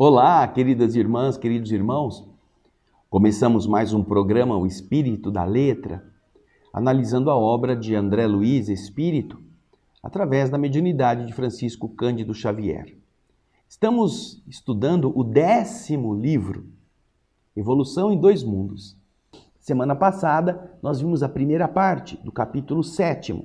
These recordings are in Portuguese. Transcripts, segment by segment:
Olá, queridas irmãs, queridos irmãos. Começamos mais um programa, O Espírito da Letra, analisando a obra de André Luiz, Espírito, através da mediunidade de Francisco Cândido Xavier. Estamos estudando o 10º livro, Evolução em Dois Mundos. Semana passada, nós vimos a primeira parte do capítulo 7º.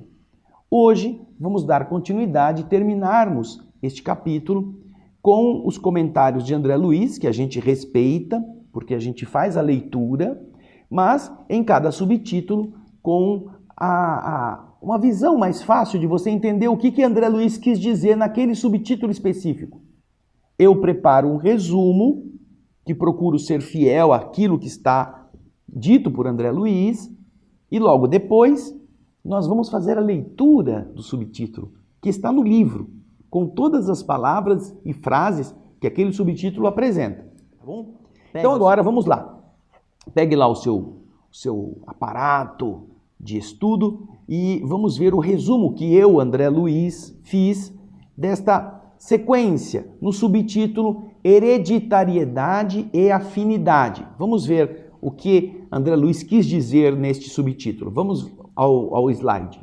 Hoje, vamos dar continuidade e terminarmos este capítulo com os comentários de André Luiz, que a gente respeita, porque a gente faz a leitura, mas em cada subtítulo com uma visão mais fácil de você entender o que André Luiz quis dizer naquele subtítulo específico. Eu preparo um resumo, que procuro ser fiel àquilo que está dito por André Luiz, e logo depois nós vamos fazer a leitura do subtítulo, que está no livro, com todas as palavras e frases que aquele subtítulo apresenta. Tá bom? Então agora vamos lá. Pegue lá o seu aparato de estudo e vamos ver o resumo que eu, André Luiz, fiz desta sequência no subtítulo Hereditariedade e Afinidade. Vamos ver o que André Luiz quis dizer neste subtítulo. Vamos ao slide.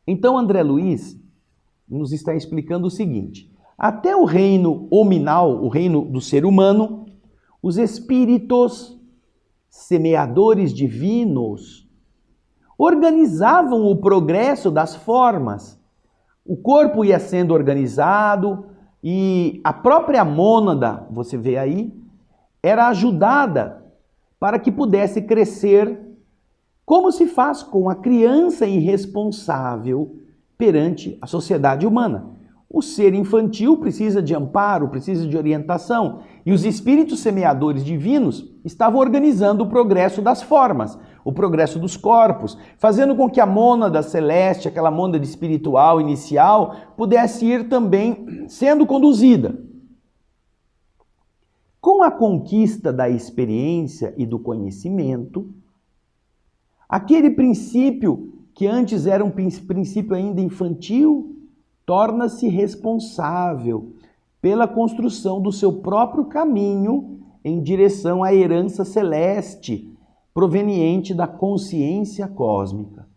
Então André Luiz nos está explicando o seguinte: até o reino hominal, o reino do ser humano, os espíritos semeadores divinos organizavam o progresso das formas. O corpo ia sendo organizado e a própria mônada, você vê aí, era ajudada para que pudesse crescer, como se faz com a criança irresponsável perante a sociedade humana. O ser infantil precisa de amparo, precisa de orientação, e os espíritos semeadores divinos estavam organizando o progresso das formas, o progresso dos corpos, fazendo com que a mônada celeste, aquela mônada espiritual inicial, pudesse ir também sendo conduzida. Com a conquista da experiência e do conhecimento, aquele princípio que antes era um princípio ainda infantil, torna-se responsável pela construção do seu próprio caminho em direção à herança celeste, proveniente da consciência cósmica.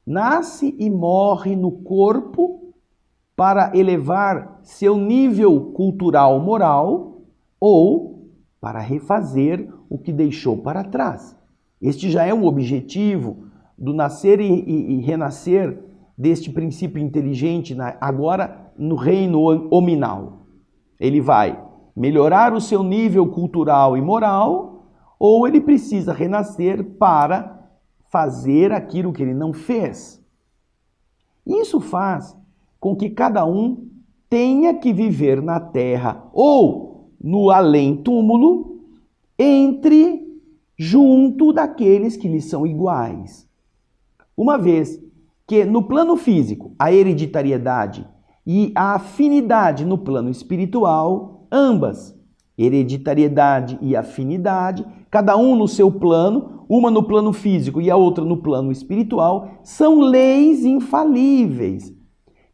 Nasce e morre no corpo para elevar seu nível cultural moral ou para refazer o que deixou para trás. Este já é um objetivo do nascer e renascer deste princípio inteligente, agora no reino hominal. Ele vai melhorar o seu nível cultural e moral, ou ele precisa renascer para fazer aquilo que ele não fez. Isso faz com que cada um tenha que viver na terra ou no além-túmulo, junto daqueles que lhe são iguais. Uma vez que no plano físico a hereditariedade e a afinidade no plano espiritual, ambas, hereditariedade e afinidade, cada um no seu plano, uma no plano físico e a outra no plano espiritual, são leis infalíveis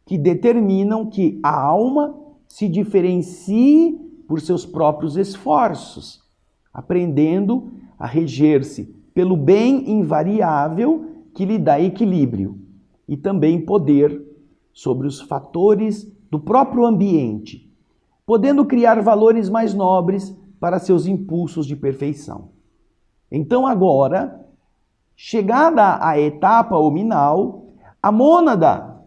que determinam que a alma se diferencie por seus próprios esforços, aprendendo a reger-se pelo bem invariável que lhe dá equilíbrio e também poder sobre os fatores do próprio ambiente, podendo criar valores mais nobres para seus impulsos de perfeição. Então agora, chegada à etapa hominal, a mônada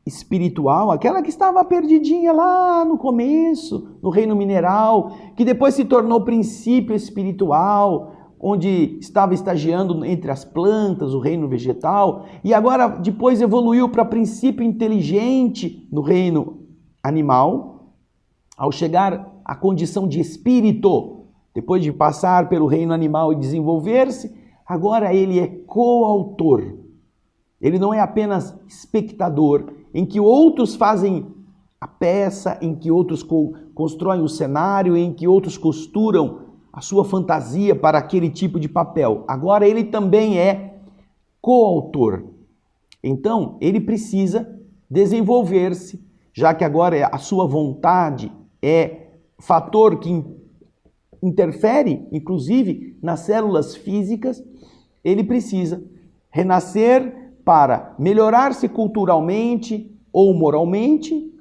espiritual, aquela que estava perdidinha lá no começo, no reino mineral, que depois se tornou princípio espiritual, onde estava estagiando entre as plantas, o reino vegetal, e agora depois evoluiu para princípio inteligente no reino animal, ao chegar à condição de espírito, depois de passar pelo reino animal e desenvolver-se, agora ele é coautor. Ele não é apenas espectador, em que outros fazem a peça, em que outros constroem o cenário, em que outros costuram a sua fantasia para aquele tipo de papel. Agora ele também é coautor. Então, ele precisa desenvolver-se, já que agora a sua vontade é fator que interfere, inclusive, nas células físicas, ele precisa renascer para melhorar-se culturalmente ou moralmente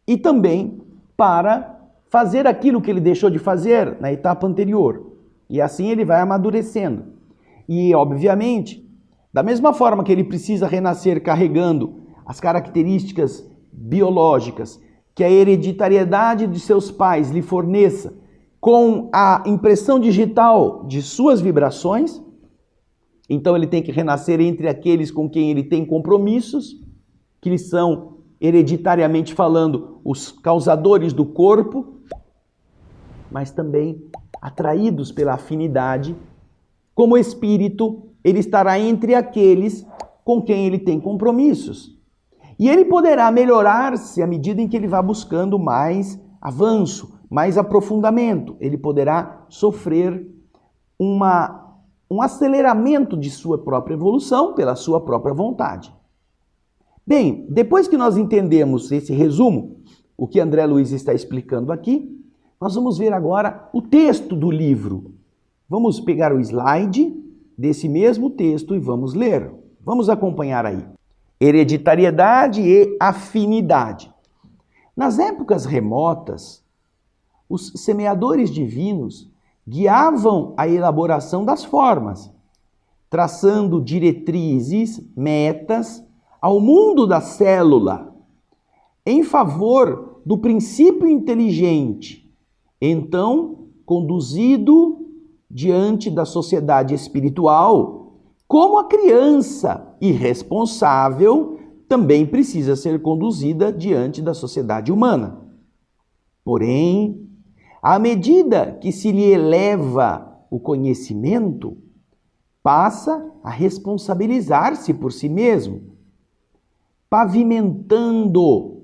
e também para fazer aquilo que ele deixou de fazer na etapa anterior. E assim ele vai amadurecendo. E, obviamente, da mesma forma que ele precisa renascer carregando as características biológicas que a hereditariedade de seus pais lhe forneça, com a impressão digital de suas vibrações, então ele tem que renascer entre aqueles com quem ele tem compromissos, que lhe são, hereditariamente falando, os causadores do corpo, mas também atraídos pela afinidade. Como espírito, ele estará entre aqueles com quem ele tem compromissos. E ele poderá melhorar-se à medida em que ele vá buscando mais avanço, mais aprofundamento. Ele poderá sofrer um aceleramento de sua própria evolução pela sua própria vontade. Bem, depois que nós entendemos esse resumo, o que André Luiz está explicando aqui, nós vamos ver agora o texto do livro. Vamos pegar o slide desse mesmo texto e vamos ler. Vamos acompanhar aí. Hereditariedade e afinidade. Nas épocas remotas, os semeadores divinos guiavam a elaboração das formas, traçando diretrizes, metas ao mundo da célula, em favor do princípio inteligente, então conduzido diante da sociedade espiritual, como a criança irresponsável também precisa ser conduzida diante da sociedade humana. Porém, à medida que se lhe eleva o conhecimento, passa a responsabilizar-se por si mesmo, pavimentando,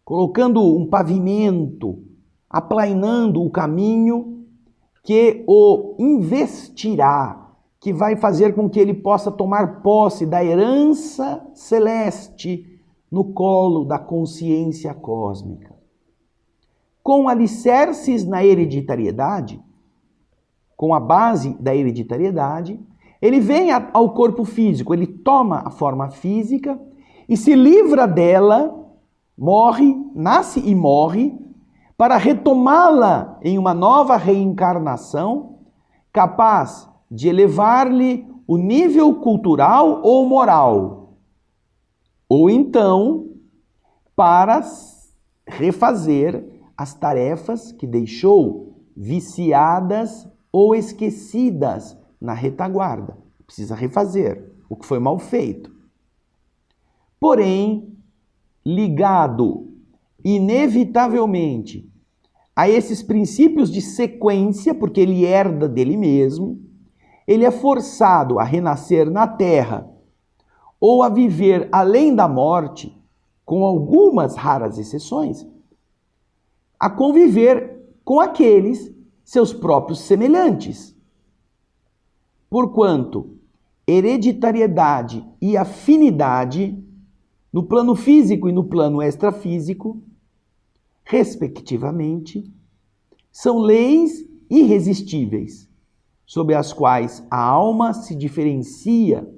colocando um pavimento, aplainando o caminho que o investirá, que vai fazer com que ele possa tomar posse da herança celeste no colo da consciência cósmica. Com alicerces na hereditariedade, com a base da hereditariedade, ele vem ao corpo físico, ele toma a forma física e se livra dela, morre, nasce e morre, para retomá-la em uma nova reencarnação, capaz de elevar-lhe o nível cultural ou moral, ou então para refazer as tarefas que deixou viciadas ou esquecidas na retaguarda. Precisa refazer o que foi mal feito. Porém, ligado inevitavelmente a esses princípios de sequência, porque ele herda dele mesmo, ele é forçado a renascer na Terra ou a viver além da morte, com algumas raras exceções, a conviver com aqueles seus próprios semelhantes. Porquanto hereditariedade e afinidade, no plano físico e no plano extrafísico, respectivamente, são leis irresistíveis, sob as quais a alma se diferencia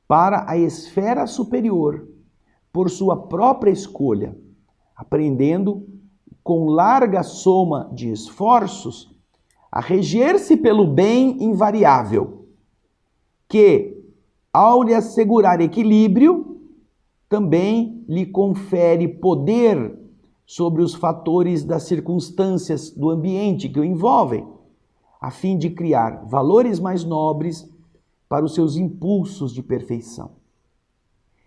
para a esfera superior, por sua própria escolha, aprendendo com larga soma de esforços a reger-se pelo bem invariável, que, ao lhe assegurar equilíbrio, também lhe confere poder sobre os fatores das circunstâncias do ambiente que o envolvem, a fim de criar valores mais nobres para os seus impulsos de perfeição.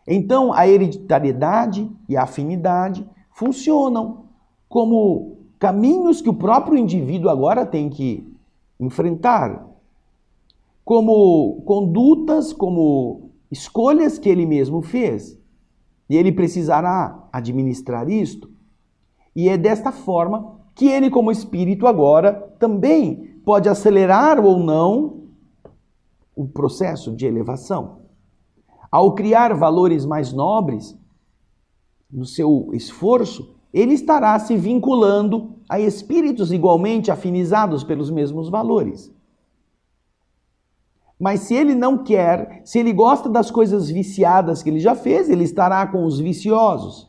Então, a hereditariedade e a afinidade funcionam como caminhos que o próprio indivíduo agora tem que enfrentar, como condutas, como escolhas que ele mesmo fez. E ele precisará administrar isto. E é desta forma que ele, como espírito, agora também pode acelerar ou não o processo de elevação. Ao criar valores mais nobres no seu esforço, ele estará se vinculando a espíritos igualmente afinizados pelos mesmos valores. Mas se ele não quer, se ele gosta das coisas viciadas que ele já fez, ele estará com os viciosos.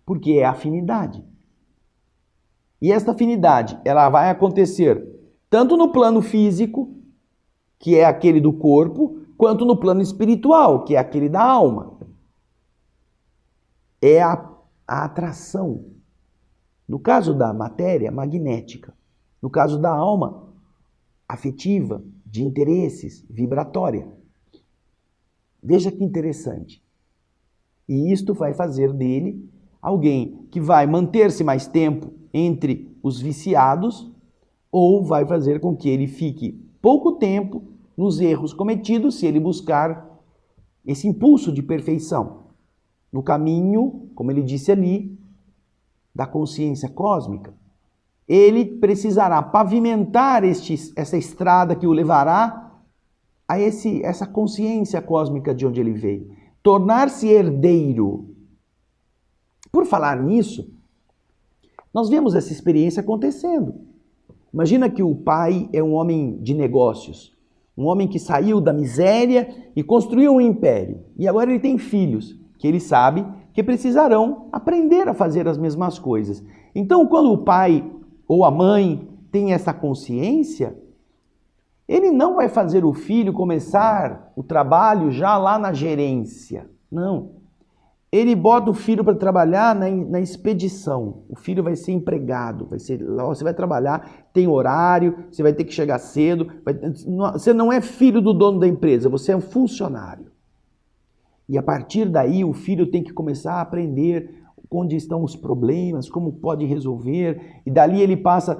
Porque é afinidade. E esta afinidade, ela vai acontecer tanto no plano físico, que é aquele do corpo, quanto no plano espiritual, que é aquele da alma. É a atração. No caso da matéria, magnética. No caso da alma, afetiva, de interesses, vibratória. Veja que interessante. E isto vai fazer dele alguém que vai manter-se mais tempo entre os viciados ou vai fazer com que ele fique pouco tempo nos erros cometidos se ele buscar esse impulso de perfeição. No caminho, como ele disse ali, da consciência cósmica. Ele precisará pavimentar essa estrada que o levará a essa consciência cósmica de onde ele veio. Tornar-se herdeiro. Por falar nisso, nós vemos essa experiência acontecendo. Imagina que o pai é um homem de negócios, um homem que saiu da miséria e construiu um império. E agora ele tem filhos, que ele sabe que precisarão aprender a fazer as mesmas coisas. Então, quando o pai ou a mãe tem essa consciência, ele não vai fazer o filho começar o trabalho já lá na gerência. Não. Ele bota o filho para trabalhar na expedição. O filho vai ser empregado, você vai trabalhar, tem horário, você vai ter que chegar cedo. Você não é filho do dono da empresa, você é um funcionário. E a partir daí o filho tem que começar a aprender onde estão os problemas, como pode resolver, e dali ele passa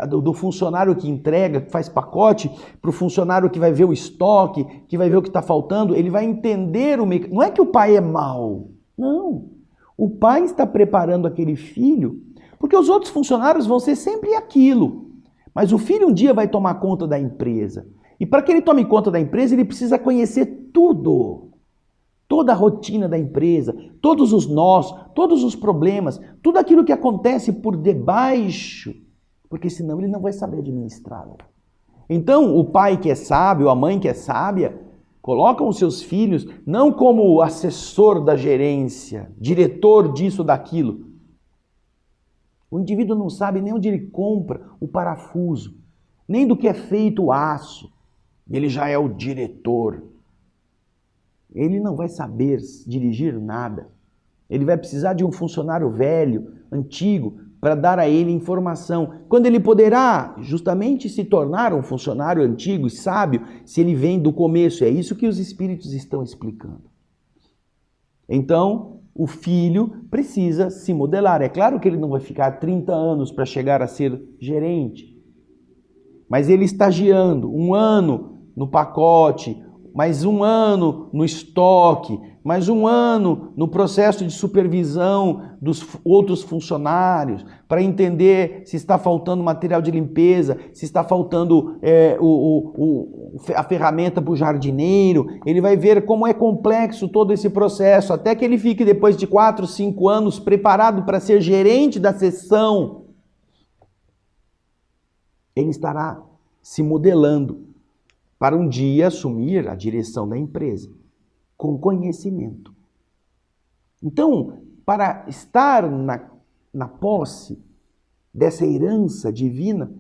do funcionário que entrega, que faz pacote, para o funcionário que vai ver o estoque, que vai ver o que está faltando, ele vai entender Não é que o pai é mau, não. O pai está preparando aquele filho, porque os outros funcionários vão ser sempre aquilo, mas o filho um dia vai tomar conta da empresa, e para que ele tome conta da empresa, ele precisa conhecer tudo. Toda a rotina da empresa, todos os nós, todos os problemas, tudo aquilo que acontece por debaixo, porque senão ele não vai saber administrá-lo. Então, o pai que é sábio, a mãe que é sábia, colocam os seus filhos não como assessor da gerência, diretor disso, daquilo. O indivíduo não sabe nem onde ele compra o parafuso, nem do que é feito o aço. Ele já é o diretor. Ele não vai saber dirigir nada. Ele vai precisar de um funcionário velho, antigo, para dar a ele informação. Quando ele poderá justamente se tornar um funcionário antigo e sábio, se ele vem do começo. É isso que os espíritos estão explicando. Então, o filho precisa se modelar. É claro que ele não vai ficar 30 anos para chegar a ser gerente. Mas ele estagiando 1 ano no pacote, mais 1 ano no estoque, mais 1 ano no processo de supervisão dos outros funcionários, para entender se está faltando material de limpeza, se está faltando a ferramenta para o jardineiro. Ele vai ver como é complexo todo esse processo, até que ele fique, depois de 4, 5 anos, preparado para ser gerente da seção. Ele estará se modelando para um dia assumir a direção da empresa, com conhecimento. Então, para estar na posse dessa herança divina,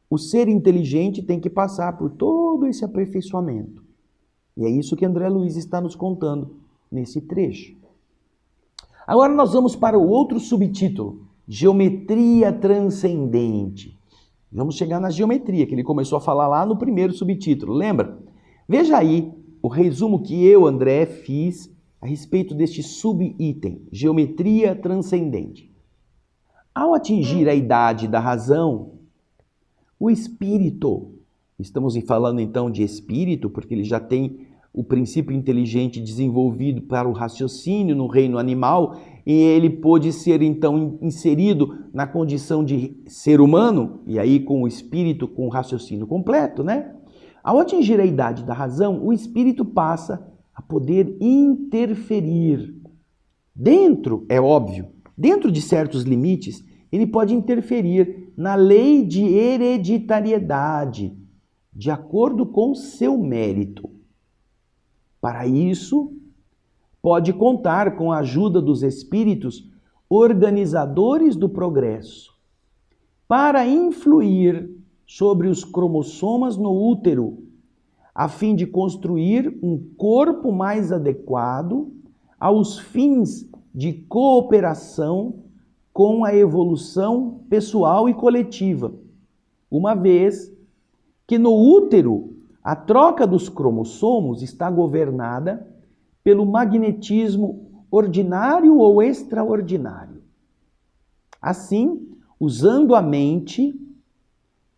o ser inteligente tem que passar por todo esse aperfeiçoamento. E é isso que André Luiz está nos contando nesse trecho. Agora nós vamos para o outro subtítulo, Geometria Transcendente. Vamos chegar na geometria, que ele começou a falar lá no primeiro subtítulo, lembra? Veja aí o resumo que eu, André, fiz a respeito deste subitem, geometria transcendente. Ao atingir a idade da razão, o espírito, estamos falando então de espírito, porque ele já tem o princípio inteligente desenvolvido para o raciocínio no reino animal, e ele pôde ser então inserido na condição de ser humano, e aí com o espírito, com o raciocínio completo, né? Ao atingir a idade da razão, o espírito passa a poder interferir. Dentro, é óbvio, Dentro de certos limites, ele pode interferir na lei de hereditariedade, de acordo com seu mérito. Para isso, pode contar com a ajuda dos espíritos organizadores do progresso, para influir sobre os cromossomas no útero, a fim de construir um corpo mais adequado aos fins de cooperação com a evolução pessoal e coletiva, uma vez que no útero a troca dos cromossomos está governada pelo magnetismo ordinário ou extraordinário. Assim, usando a mente,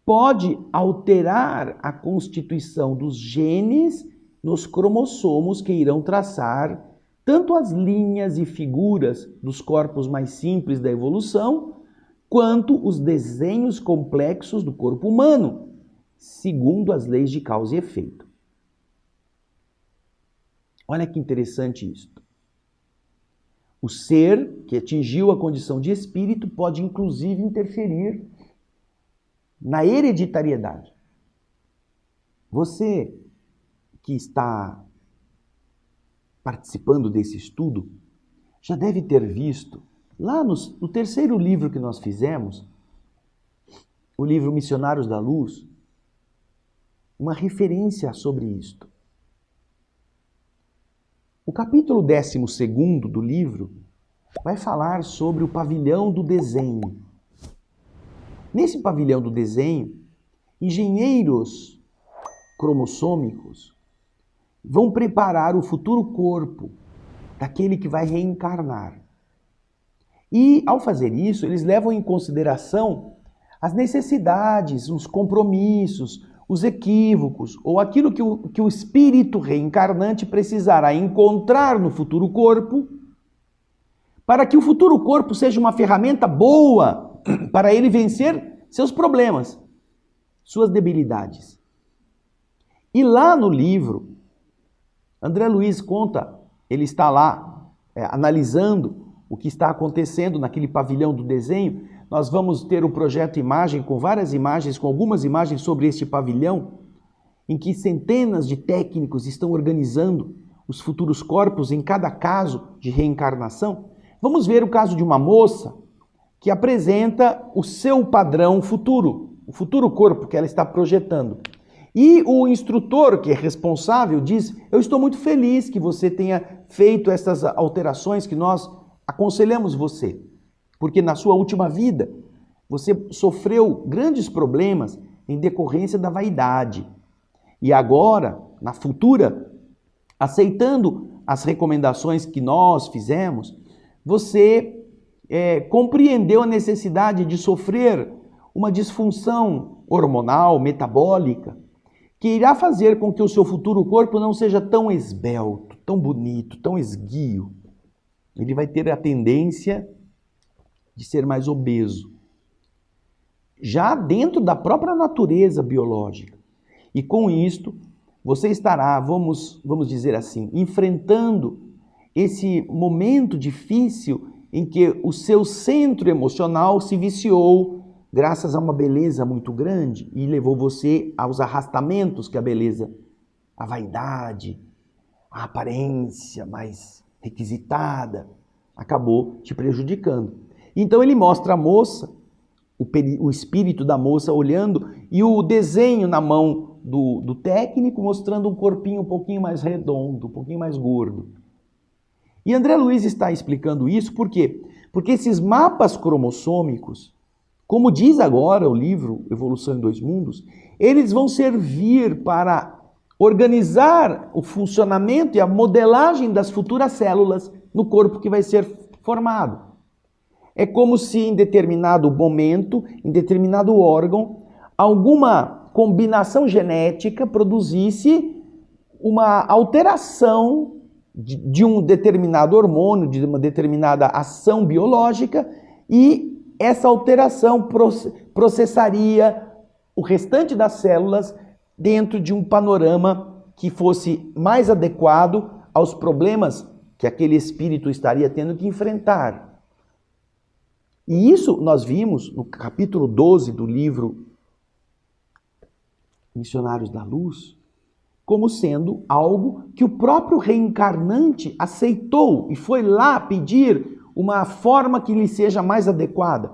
pode alterar a constituição dos genes nos cromossomos que irão traçar tanto as linhas e figuras dos corpos mais simples da evolução, quanto os desenhos complexos do corpo humano, segundo as leis de causa e efeito. Olha que interessante isso. O ser que atingiu a condição de espírito pode inclusive interferir na hereditariedade. Você que está participando desse estudo já deve ter visto, lá no terceiro livro que nós fizemos, o livro Missionários da Luz, uma referência sobre isto. O capítulo 12º do livro vai falar sobre o pavilhão do desenho. Nesse pavilhão do desenho, engenheiros cromossômicos vão preparar o futuro corpo daquele que vai reencarnar. E, ao fazer isso, eles levam em consideração as necessidades, os compromissos, os equívocos, ou aquilo que o espírito reencarnante precisará encontrar no futuro corpo, para que o futuro corpo seja uma ferramenta boa para ele vencer seus problemas, suas debilidades. E lá no livro, André Luiz conta, ele está lá analisando o que está acontecendo naquele pavilhão do desenho. Nós vamos ter o projeto Imagem com várias imagens, com algumas imagens sobre este pavilhão, em que centenas de técnicos estão organizando os futuros corpos em cada caso de reencarnação. Vamos ver o caso de uma moça que apresenta o seu padrão futuro, o futuro corpo que ela está projetando. E o instrutor, que é responsável, diz: eu estou muito feliz que você tenha feito essas alterações que nós aconselhamos você, porque na sua última vida você sofreu grandes problemas em decorrência da vaidade. E agora, na futura, aceitando as recomendações que nós fizemos, você compreendeu a necessidade de sofrer uma disfunção hormonal, metabólica, que irá fazer com que o seu futuro corpo não seja tão esbelto, tão bonito, tão esguio. Ele vai ter a tendência de ser mais obeso, já dentro da própria natureza biológica. E com isto, você estará, vamos dizer assim, enfrentando esse momento difícil em que o seu centro emocional se viciou graças a uma beleza muito grande e levou você aos arrastamentos que a beleza, a vaidade, a aparência mais requisitada, acabou te prejudicando. Então ele mostra a moça, o espírito da moça olhando e o desenho na mão do técnico mostrando um corpinho um pouquinho mais redondo, um pouquinho mais gordo. E André Luiz está explicando isso por quê? Porque esses mapas cromossômicos, como diz agora o livro Evolução em Dois Mundos, eles vão servir para organizar o funcionamento e a modelagem das futuras células no corpo que vai ser formado. É como se em determinado momento, em determinado órgão, alguma combinação genética produzisse uma alteração de um determinado hormônio, de uma determinada ação biológica, e essa alteração processaria o restante das células dentro de um panorama que fosse mais adequado aos problemas que aquele espírito estaria tendo que enfrentar. E isso nós vimos no capítulo 12 do livro Missionários da Luz, como sendo algo que o próprio reencarnante aceitou e foi lá pedir uma forma que lhe seja mais adequada.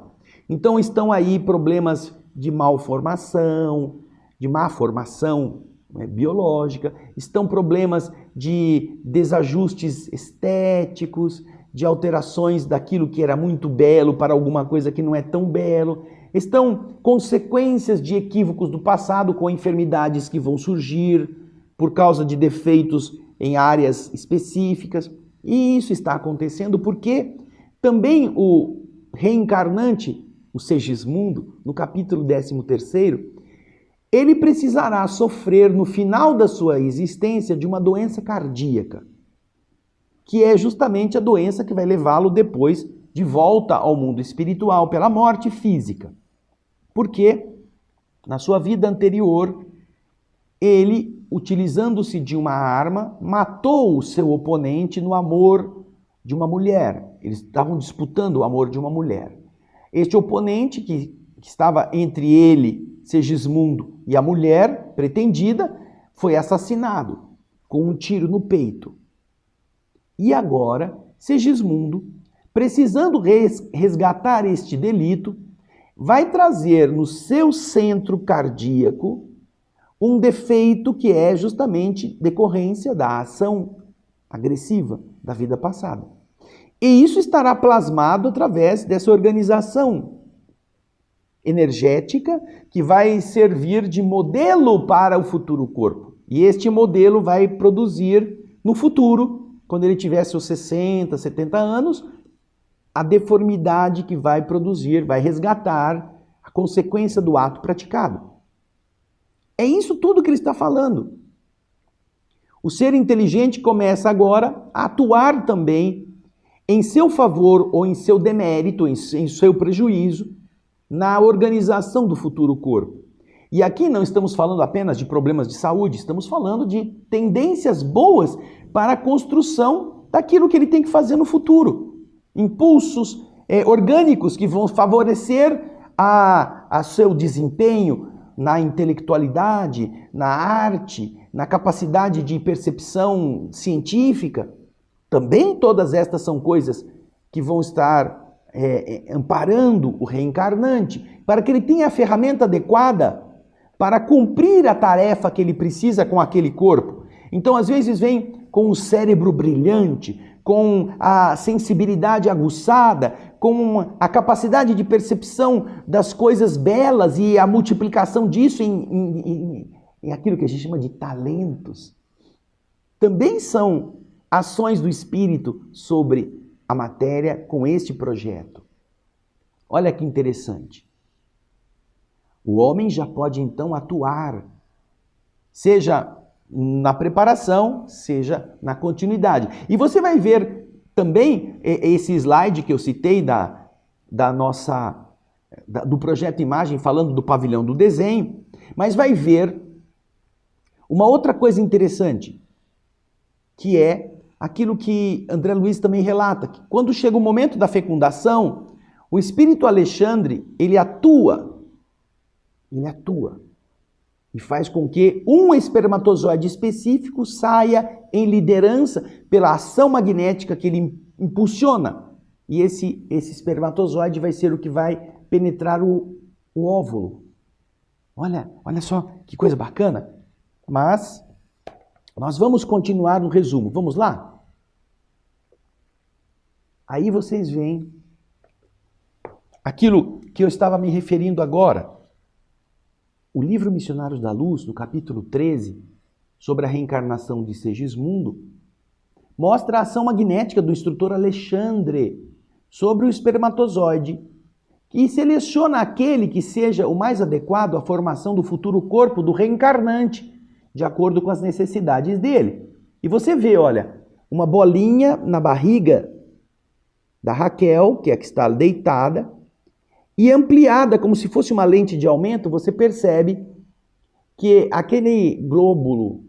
Então estão aí problemas de malformação, de má formação biológica, estão problemas de desajustes estéticos, de alterações daquilo que era muito belo para alguma coisa que não é tão belo. Estão consequências de equívocos do passado com enfermidades que vão surgir por causa de defeitos em áreas específicas. E isso está acontecendo porque também o reencarnante, o Segismundo, no capítulo 13º, ele precisará sofrer no final da sua existência de uma doença cardíaca, que é justamente a doença que vai levá-lo depois de volta ao mundo espiritual pela morte física. Porque na sua vida anterior, ele, utilizando-se de uma arma, matou o seu oponente no amor de uma mulher. Eles estavam disputando o amor de uma mulher. Este oponente, que estava entre ele, Segismundo, e a mulher pretendida, foi assassinado com um tiro no peito. E agora, Segismundo, precisando resgatar este delito, vai trazer no seu centro cardíaco um defeito que é justamente decorrência da ação agressiva da vida passada. E isso estará plasmado através dessa organização energética que vai servir de modelo para o futuro corpo. E este modelo vai produzir no futuro, quando ele tiver seus 60, 70 anos, a deformidade que vai produzir, vai resgatar a consequência do ato praticado. É isso tudo que ele está falando. O ser inteligente começa agora a atuar também em seu favor ou em seu demérito, em seu prejuízo, na organização do futuro corpo. E aqui não estamos falando apenas de problemas de saúde, estamos falando de tendências boas para a construção daquilo que ele tem que fazer no futuro. Impulsos orgânicos que vão favorecer a seu desempenho na intelectualidade, na arte, na capacidade de percepção científica. Também todas estas são coisas que vão estar amparando o reencarnante, para que ele tenha a ferramenta adequada para cumprir a tarefa que ele precisa com aquele corpo. Então, às vezes, vem com o cérebro brilhante, com a sensibilidade aguçada, com a capacidade de percepção das coisas belas e a multiplicação disso em aquilo que a gente chama de talentos. Também são ações do espírito sobre a matéria com este projeto. Olha que interessante. O homem já pode então atuar, seja na preparação, seja na continuidade. E você vai ver também esse slide que eu citei do projeto Imagem, falando do pavilhão do desenho, mas vai ver uma outra coisa interessante, que é aquilo que André Luiz também relata, que quando chega o momento da fecundação, o espírito Alexandre, ele atua e faz com que um espermatozoide específico saia em liderança pela ação magnética que ele impulsiona. E esse espermatozoide vai ser o que vai penetrar o óvulo. Olha só que coisa bacana. Mas nós vamos continuar no resumo. Vamos lá? Aí vocês veem aquilo que eu estava me referindo agora. O livro Missionários da Luz, no capítulo 13, sobre a reencarnação de Segismundo, mostra a ação magnética do instrutor Alexandre sobre o espermatozoide e seleciona aquele que seja o mais adequado à formação do futuro corpo do reencarnante, de acordo com as necessidades dele. E você vê, olha, uma bolinha na barriga da Raquel, que é a que está deitada, e ampliada como se fosse uma lente de aumento, você percebe que aquele glóbulo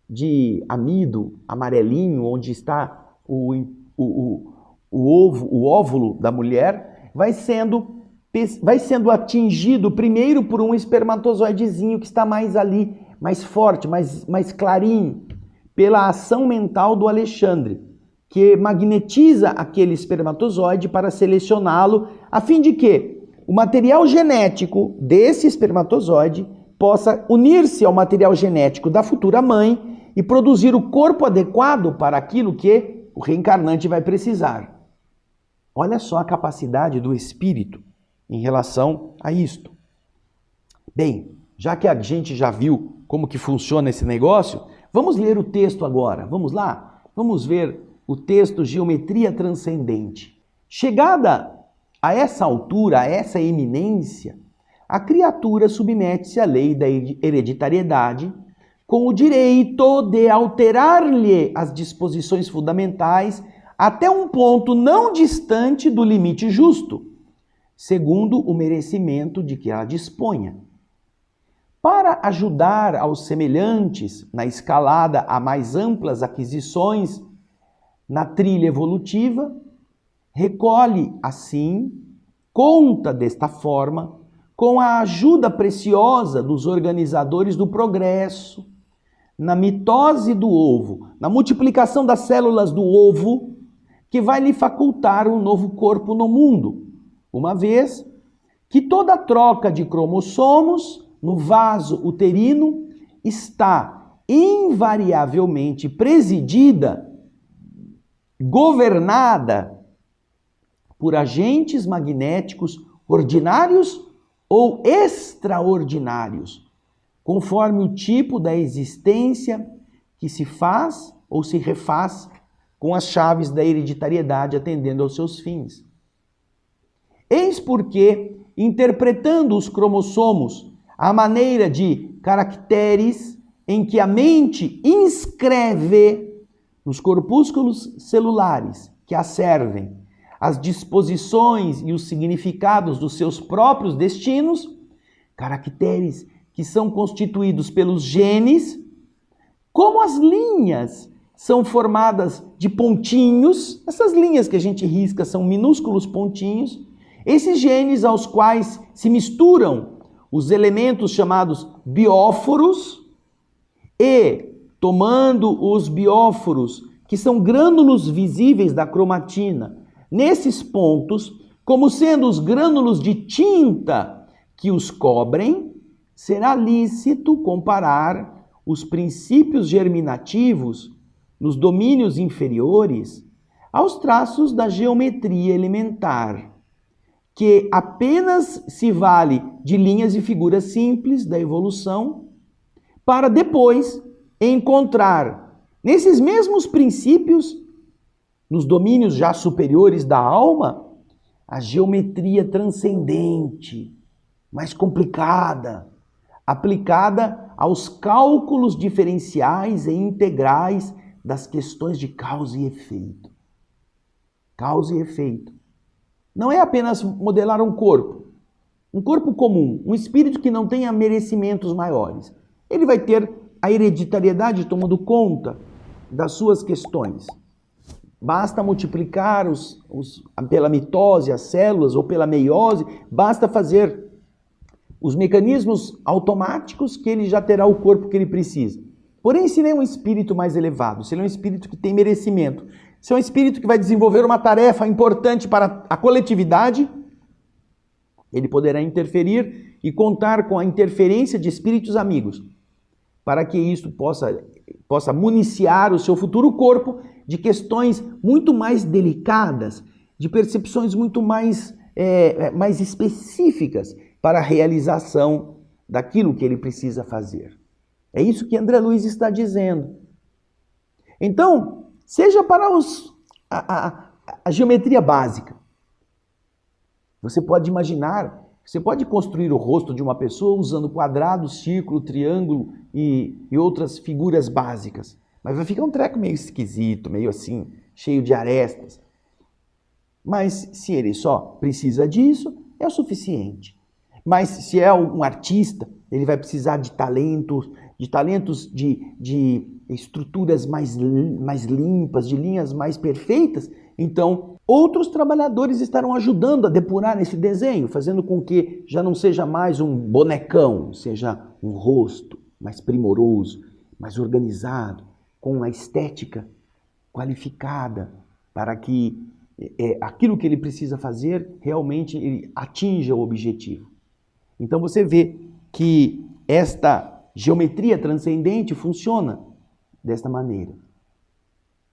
de amido amarelinho, onde está o óvulo da mulher, vai sendo atingido primeiro por um espermatozoidezinho que está mais ali, mais forte, mais clarinho, pela ação mental do Alexandre, que magnetiza aquele espermatozoide para selecioná-lo, a fim de que o material genético desse espermatozoide possa unir-se ao material genético da futura mãe e produzir o corpo adequado para aquilo que o reencarnante vai precisar. Olha só a capacidade do espírito em relação a isto. Bem, já que a gente já viu como que funciona esse negócio, vamos ler o texto agora. Vamos lá? Vamos ver o texto Geometria Transcendente. Chegada a essa altura, a essa eminência, a criatura submete-se à lei da hereditariedade com o direito de alterar-lhe as disposições fundamentais até um ponto não distante do limite justo, segundo o merecimento de que ela disponha. Para ajudar aos semelhantes na escalada a mais amplas aquisições na trilha evolutiva, recolhe, assim, conta desta forma, com a ajuda preciosa dos organizadores do progresso, na mitose do ovo, na multiplicação das células do ovo, que vai lhe facultar um novo corpo no mundo, uma vez que toda troca de cromossomos no vaso uterino está invariavelmente presidida, governada por agentes magnéticos ordinários ou extraordinários, conforme o tipo da existência que se faz ou se refaz com as chaves da hereditariedade atendendo aos seus fins. Eis porque, interpretando os cromossomos à maneira de caracteres em que a mente inscreve nos corpúsculos celulares que a servem as disposições e os significados dos seus próprios destinos, caracteres que são constituídos pelos genes, como as linhas são formadas de pontinhos, essas linhas que a gente risca são minúsculos pontinhos, esses genes aos quais se misturam os elementos chamados bióforos e, tomando os bióforos, que são grânulos visíveis da cromatina, nesses pontos, como sendo os grânulos de tinta que os cobrem, será lícito comparar os princípios germinativos nos domínios inferiores aos traços da geometria elementar, que apenas se vale de linhas e figuras simples da evolução, para depois encontrar nesses mesmos princípios, nos domínios já superiores da alma, a geometria transcendente, mais complicada, aplicada aos cálculos diferenciais e integrais das questões de causa e efeito. Causa e efeito. Não é apenas modelar um corpo comum, um espírito que não tenha merecimentos maiores. Ele vai ter a hereditariedade tomando conta das suas questões. Basta multiplicar pela mitose as células ou pela meiose, basta fazer os mecanismos automáticos que ele já terá o corpo que ele precisa. Porém, se ele é um espírito mais elevado, se ele é um espírito que tem merecimento, se é um espírito que vai desenvolver uma tarefa importante para a coletividade, ele poderá interferir e contar com a interferência de espíritos amigos, para que isto possa municiar o seu futuro corpo de questões muito mais delicadas, de percepções muito mais específicas para a realização daquilo que ele precisa fazer. É isso que André Luiz está dizendo. Então, seja para a geometria básica. Você pode imaginar, você pode construir o rosto de uma pessoa usando quadrado, círculo, triângulo e outras figuras básicas. Mas vai ficar um treco meio esquisito, meio assim, cheio de arestas. Mas se ele só precisa disso, é o suficiente. Mas se é um artista, ele vai precisar de talentos de estruturas mais limpas, de linhas mais perfeitas. Então, Outros trabalhadores estarão ajudando a depurar esse desenho, fazendo com que já não seja mais um bonecão, seja um rosto mais primoroso, mais organizado, com uma estética qualificada, para que aquilo que ele precisa fazer realmente ele atinja o objetivo. Então você vê que esta geometria transcendente funciona desta maneira.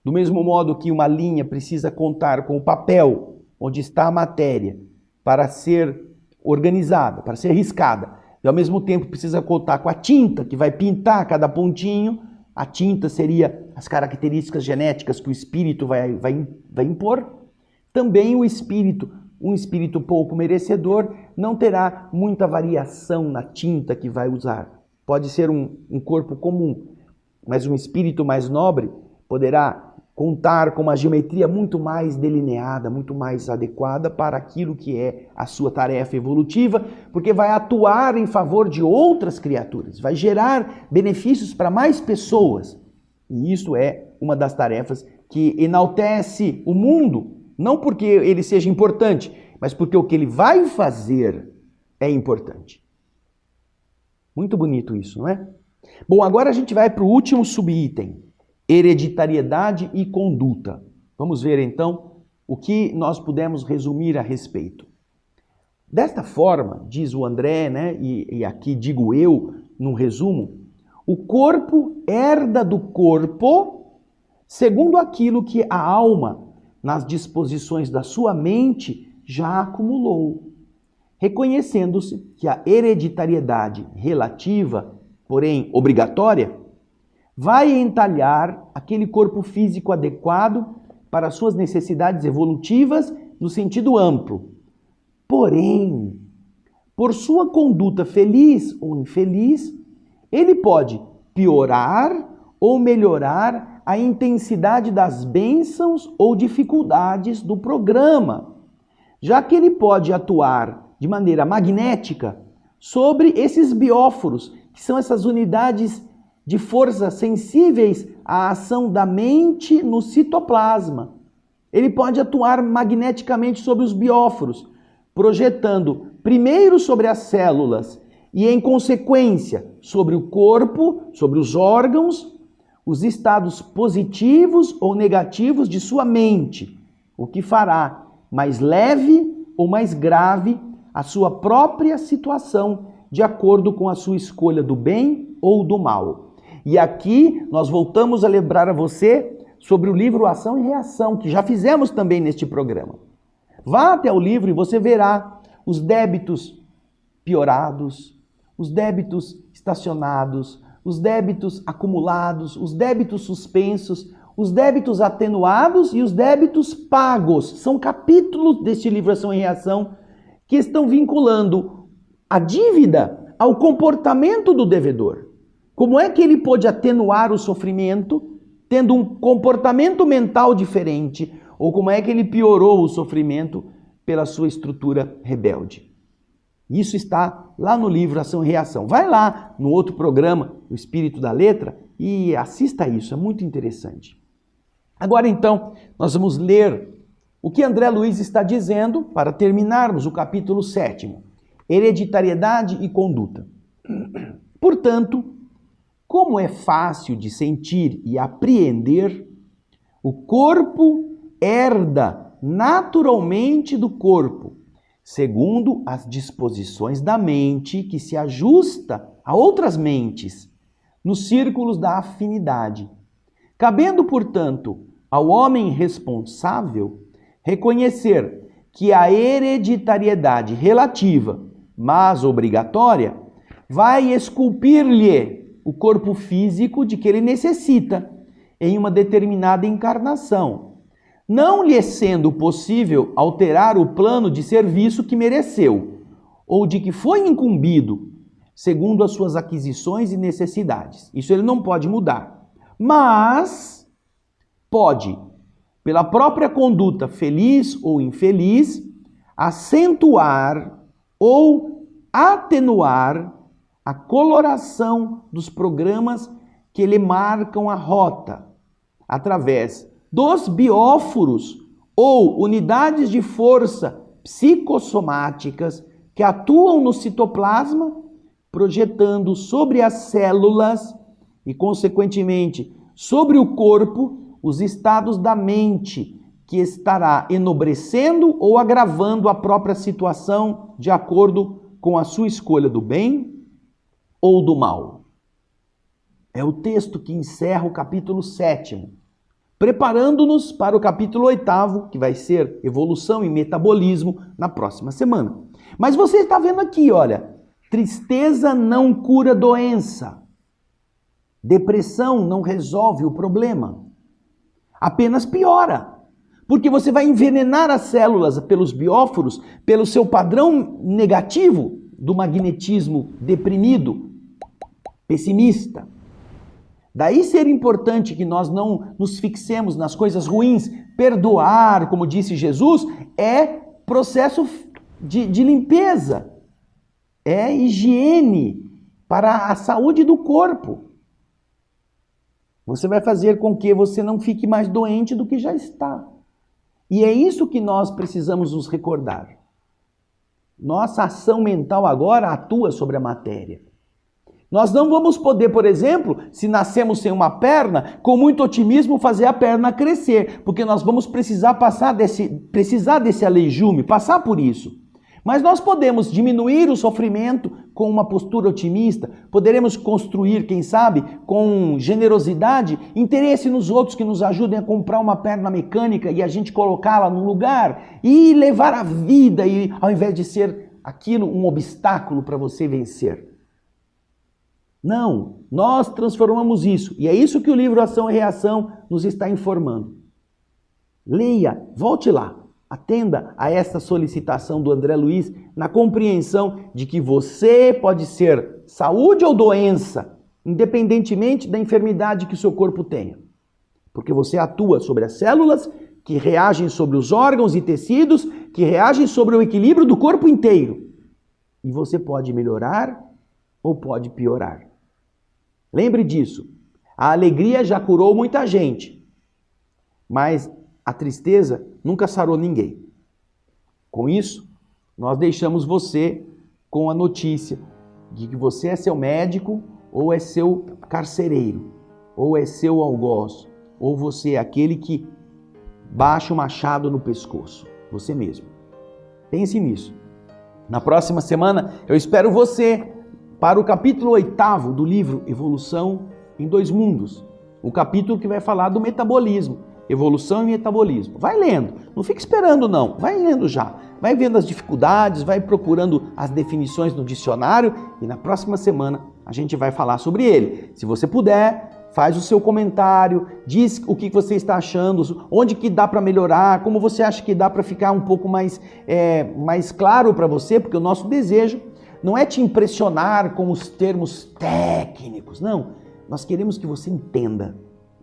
Do mesmo modo que uma linha precisa contar com o papel onde está a matéria para ser organizada, para ser riscada, e ao mesmo tempo precisa contar com a tinta que vai pintar cada pontinho, a tinta seria as características genéticas que o espírito vai impor. Também o espírito, um espírito pouco merecedor, não terá muita variação na tinta que vai usar. Pode ser um corpo comum, mas um espírito mais nobre poderá contar com uma geometria muito mais delineada, muito mais adequada para aquilo que é a sua tarefa evolutiva, porque vai atuar em favor de outras criaturas, vai gerar benefícios para mais pessoas. E isso é uma das tarefas que enaltece o mundo, não porque ele seja importante, mas porque o que ele vai fazer é importante. Muito bonito isso, não é? Bom, agora a gente vai para o último subitem. Hereditariedade e conduta. Vamos ver então o que nós pudemos resumir a respeito. Desta forma, diz o André, né, e aqui digo eu, num resumo, o corpo herda do corpo segundo aquilo que a alma, nas disposições da sua mente, já acumulou, reconhecendo-se que a hereditariedade relativa, porém obrigatória, vai entalhar aquele corpo físico adequado para as suas necessidades evolutivas no sentido amplo. Porém, por sua conduta feliz ou infeliz, ele pode piorar ou melhorar a intensidade das bênçãos ou dificuldades do programa, já que ele pode atuar de maneira magnética sobre esses bióforos, que são essas unidades de força sensíveis à ação da mente no citoplasma. Ele pode atuar magneticamente sobre os bióforos, projetando primeiro sobre as células e, em consequência, sobre o corpo, sobre os órgãos, os estados positivos ou negativos de sua mente, o que fará mais leve ou mais grave a sua própria situação, de acordo com a sua escolha do bem ou do mal. E aqui nós voltamos a lembrar a você sobre o livro Ação e Reação, que já fizemos também neste programa. Vá até o livro e você verá os débitos piorados, os débitos estacionados, os débitos acumulados, os débitos suspensos, os débitos atenuados e os débitos pagos. São capítulos deste livro Ação e Reação que estão vinculando a dívida ao comportamento do devedor. Como é que ele pôde atenuar o sofrimento tendo um comportamento mental diferente? Ou como é que ele piorou o sofrimento pela sua estrutura rebelde? Isso está lá no livro Ação e Reação. Vai lá no outro programa, O Espírito da Letra, e assista a isso, é muito interessante. Agora então, nós vamos ler o que André Luiz está dizendo para terminarmos o capítulo 7º, Hereditariedade e Conduta. Portanto, como é fácil de sentir e apreender, o corpo herda naturalmente do corpo, segundo as disposições da mente que se ajusta a outras mentes, nos círculos da afinidade. Cabendo, portanto, ao homem responsável reconhecer que a hereditariedade relativa, mas obrigatória, vai esculpir-lhe o corpo físico de que ele necessita em uma determinada encarnação, não lhe sendo possível alterar o plano de serviço que mereceu ou de que foi incumbido, segundo as suas aquisições e necessidades. Isso ele não pode mudar, mas pode, pela própria conduta feliz ou infeliz, acentuar ou atenuar a coloração dos programas que lhe marcam a rota, através dos bióforos ou unidades de força psicossomáticas que atuam no citoplasma, projetando sobre as células e, consequentemente, sobre o corpo, os estados da mente, que estará enobrecendo ou agravando a própria situação de acordo com a sua escolha do bem ou do mal. É o texto que encerra o capítulo 7º, preparando-nos para o capítulo 8º, que vai ser evolução e metabolismo, na próxima semana. Mas você está vendo aqui, olha, tristeza não cura doença. Depressão não resolve o problema. Apenas piora. Porque você vai envenenar as células pelos bióforos, pelo seu padrão negativo do magnetismo deprimido, pessimista. Daí ser importante que nós não nos fixemos nas coisas ruins. Perdoar, como disse Jesus, é processo de limpeza. É higiene para a saúde do corpo. Você vai fazer com que você não fique mais doente do que já está. E é isso que nós precisamos nos recordar. Nossa ação mental agora atua sobre a matéria. Nós não vamos poder, por exemplo, se nascemos sem uma perna, com muito otimismo fazer a perna crescer, porque nós vamos precisar desse aleijume, passar por isso. Mas nós podemos diminuir o sofrimento com uma postura otimista, poderemos construir, quem sabe, com generosidade, interesse nos outros que nos ajudem a comprar uma perna mecânica e a gente colocá-la no lugar e levar a vida, e, ao invés de ser aquilo um obstáculo para você vencer. Não, nós transformamos isso. E é isso que o livro Ação e Reação nos está informando. Leia, volte lá. Atenda a esta solicitação do André Luiz na compreensão de que você pode ser saúde ou doença, independentemente da enfermidade que o seu corpo tenha. Porque você atua sobre as células, que reagem sobre os órgãos e tecidos, que reagem sobre o equilíbrio do corpo inteiro. E você pode melhorar ou pode piorar. Lembre disso. A alegria já curou muita gente, mas a tristeza nunca sarou ninguém. Com isso, nós deixamos você com a notícia de que você é seu médico, ou é seu carcereiro, ou é seu algoz, ou você é aquele que baixa o machado no pescoço. Você mesmo. Pense nisso. Na próxima semana, eu espero você para o capítulo 8º do livro Evolução em Dois Mundos. O capítulo que vai falar do metabolismo. Evolução e metabolismo. Vai lendo, não fica esperando não, vai lendo já. Vai vendo as dificuldades, vai procurando as definições no dicionário e na próxima semana a gente vai falar sobre ele. Se você puder, faz o seu comentário, diz o que você está achando, onde que dá para melhorar, como você acha que dá para ficar um pouco mais claro para você, porque o nosso desejo não é te impressionar com os termos técnicos, não. Nós queremos que você entenda.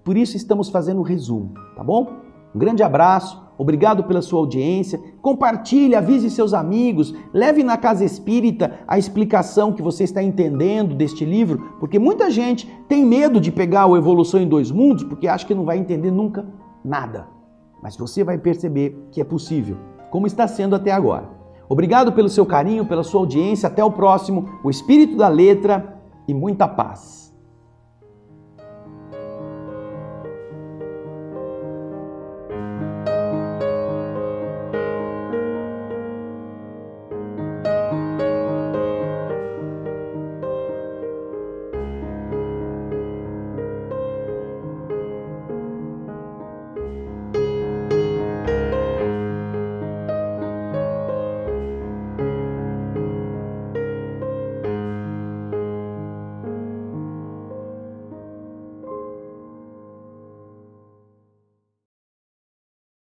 Por isso estamos fazendo um resumo, tá bom? Um grande abraço, obrigado pela sua audiência. Compartilhe, avise seus amigos, leve na Casa Espírita a explicação que você está entendendo deste livro, porque muita gente tem medo de pegar o Evolução em Dois Mundos, porque acha que não vai entender nunca nada. Mas você vai perceber que é possível, como está sendo até agora. Obrigado pelo seu carinho, pela sua audiência. Até o próximo. O Espírito da Letra e muita paz.